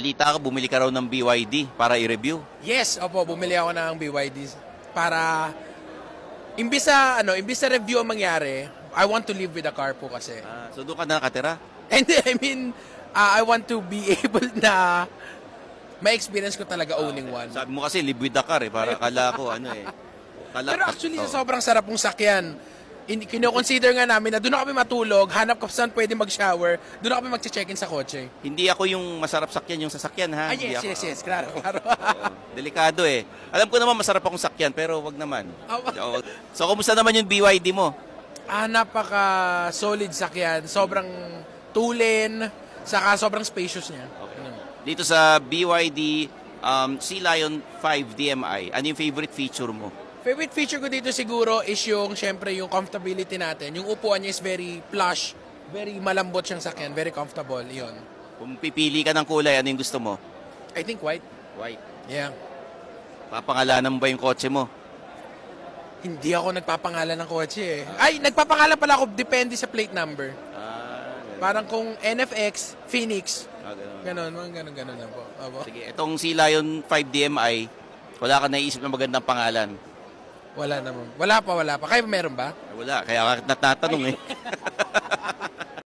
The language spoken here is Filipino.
Balita ka, bumili ka raw ng BYD para i-review. Yes, opo, bumili ako ng BYD para imbis sa review ang mangyari, I want to live with a car po kasi. So doon ka na nakatira? And I mean, I want to be able na ma-experience ko talaga owning one. Sabi mo kasi live with the car para kala ko Pero actually, sobrang sarap pong sakyan. Kino-consider nga namin na doon na kami matulog, hanap ka saan pwede mag-shower, doon na kami mag-check-in sa kotse. Hindi ako yung masarap sakyan, yung sasakyan ha. Yes, klaro. Delikado eh. Alam ko naman masarap akong sakyan pero wag naman. So kumusta naman yung BYD mo? Napaka-solid sakyan, sobrang tulin, saka sobrang spacious niya. Okay. Dito sa BYD Sea Lion 5 DMI, ano yung favorite feature mo? Favorite feature ko dito siguro is yung, syempre, yung comfortability natin. Yung upuan niya is very plush, very malambot siyang sakyan, very comfortable, yun. Kung pipili ka ng kulay, ano yung gusto mo? I think white. White. Yeah. Papangalanan mo ba yung kotse mo? Hindi ako nagpapangalan ng kotse eh. Ay, nagpapangalan pala ako, depende sa plate number. Parang kung NFX, Phoenix, ganun lang po. Sige, itong Sea Lion 5 DMI, wala ka naisip na magandang pangalan? Wala naman. Wala pa. Kayo meron ba? Wala, kaya ka natanong eh.